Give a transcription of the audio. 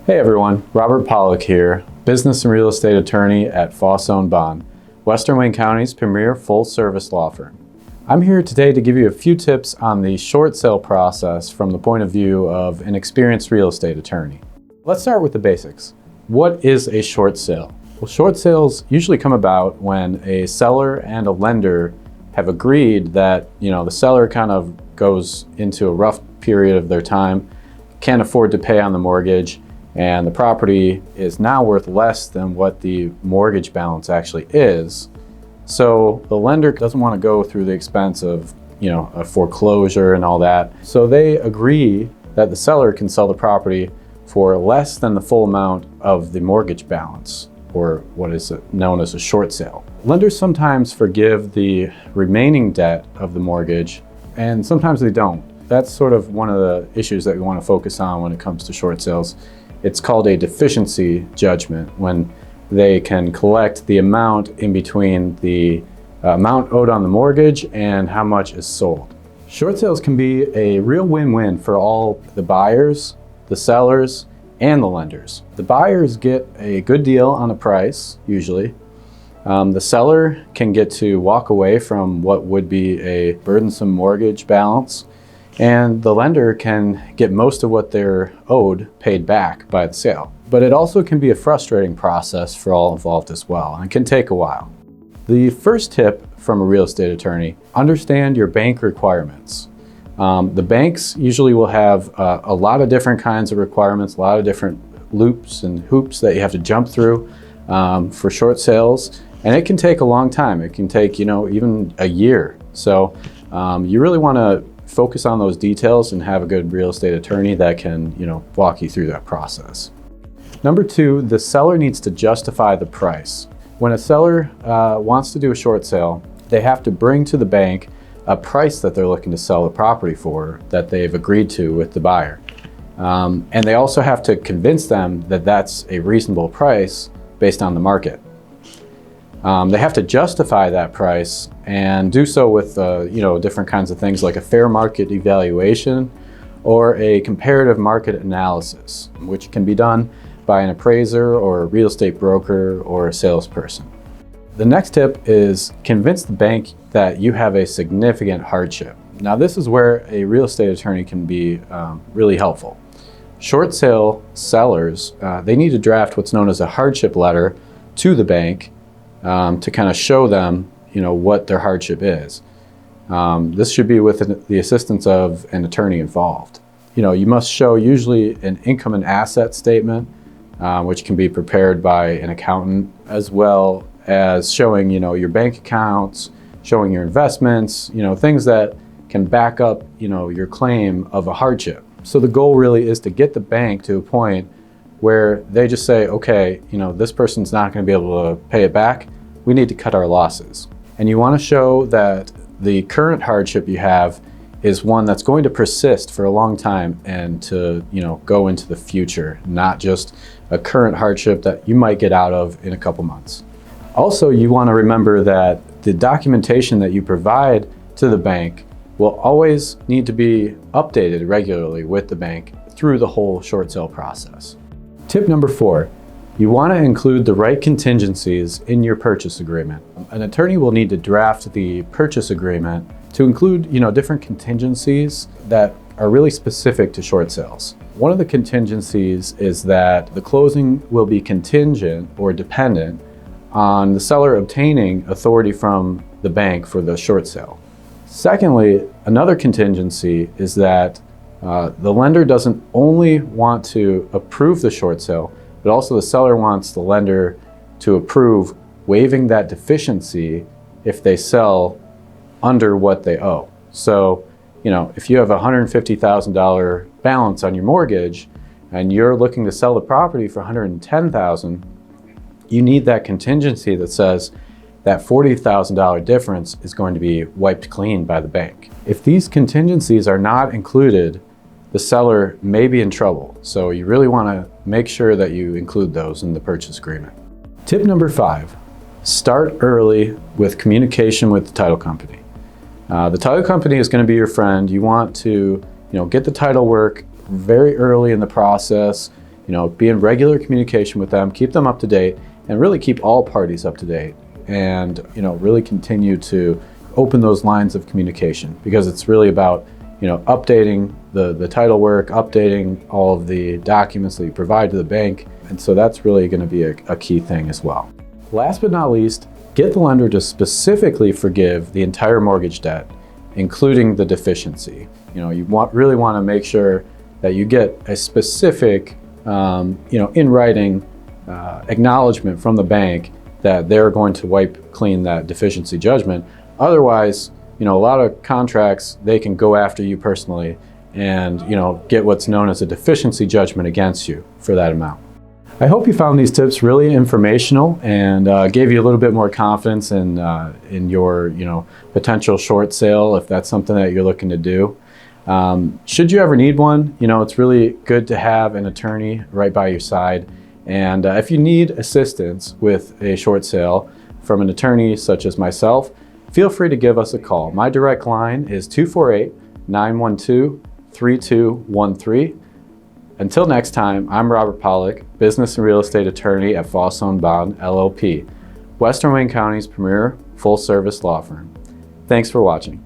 Hey everyone, Robert Pollock here, business and real estate attorney at Fausone Bond, Western Wayne County's premier full-service law firm. I'm here today to give you a few tips on the short sale process from the point of view of an experienced real estate attorney. Let's start with the basics. What is a short sale? Well, short sales usually come about when a seller and a lender have agreed that, the seller kind of goes into a rough period of their time, can't afford to pay on the mortgage, and the property is now worth less than what the mortgage balance actually is. So the lender doesn't want to go through the expense of, a foreclosure and all that. So they agree that the seller can sell the property for less than the full amount of the mortgage balance, or what is known as a short sale. Lenders sometimes forgive the remaining debt of the mortgage, and sometimes they don't. That's sort of one of the issues that we want to focus on when it comes to short sales. It's called a deficiency judgment, when they can collect the amount in between the amount owed on the mortgage and how much is sold. Short sales can be a real win-win for all the buyers, the sellers, and the lenders. The buyers get a good deal on the price, usually. The seller can get to walk away from what would be a burdensome mortgage balance, and the lender can get most of what they're owed paid back by the sale. But it also can be a frustrating process for all involved as well, and it can take a while. The first tip from a real estate attorney: understand your bank requirements. The banks usually will have a lot of different kinds of requirements, a lot of different loops and hoops that you have to jump through for short sales, and it can take a long time. It can take, even a year. So you really want to focus on those details and have a good real estate attorney that can, walk you through that process. Number two, the seller needs to justify the price. When a seller wants to do a short sale, they have to bring to the bank a price that they're looking to sell the property for that they've agreed to with the buyer. And they also have to convince them that that's a reasonable price based on the market. They have to justify that price and do so with different kinds of things like a fair market evaluation or a comparative market analysis, which can be done by an appraiser or a real estate broker or a salesperson. The next tip is convince the bank that you have a significant hardship. Now, this is where a real estate attorney can be really helpful. Short sale sellers, they need to draft what's known as a hardship letter to the bank to kind of show them, what their hardship is. This should be with the assistance of an attorney involved. You must show usually an income and asset statement, which can be prepared by an accountant, as well as showing, your bank accounts, showing your investments, things that can back up, your claim of a hardship. So the goal really is to get the bank to a point where they just say, okay, this person's not going to be able to pay it back. We need to cut our losses. And you want to show that the current hardship you have is one that's going to persist for a long time and to, go into the future, not just a current hardship that you might get out of in a couple months. Also, you want to remember that the documentation that you provide to the bank will always need to be updated regularly with the bank through the whole short sale process. Tip number 4, you want to include the right contingencies in your purchase agreement. An attorney will need to draft the purchase agreement to include, different contingencies that are really specific to short sales. One of the contingencies is that the closing will be contingent or dependent on the seller obtaining authority from the bank for the short sale. Secondly, another contingency is that the lender doesn't only want to approve the short sale, but also the seller wants the lender to approve waiving that deficiency if they sell under what they owe. So, if you have a $150,000 balance on your mortgage and you're looking to sell the property for $110,000, you need that contingency that says that $40,000 difference is going to be wiped clean by the bank. If these contingencies are not included, the seller may be in trouble. So you really want to make sure that you include those in the purchase agreement. Tip number 5, start early with communication with the title company. The title company is going to be your friend. You want to, get the title work very early in the process. be in regular communication with them, keep them up to date, and really keep all parties up to date. And really continue to open those lines of communication, because it's really about updating the title work, updating all of the documents that you provide to the bank. And so that's really going to be a key thing as well. Last but not least, get the lender to specifically forgive the entire mortgage debt, including the deficiency. You really want to make sure that you get a specific, in writing acknowledgement from the bank that they're going to wipe clean that deficiency judgment. Otherwise, a lot of contracts, they can go after you personally and get what's known as a deficiency judgment against you for that amount. I hope you found these tips really informational and gave you a little bit more confidence in your potential short sale, if that's something that you're looking to do. Should you ever need one, it's really good to have an attorney right by your side. And if you need assistance with a short sale from an attorney such as myself, feel free to give us a call. My direct line is 248-912-3213. Until next time, I'm Robert Pollock, business and real estate attorney at Fausone Bond, LLP, Western Wayne County's premier full-service law firm. Thanks for watching.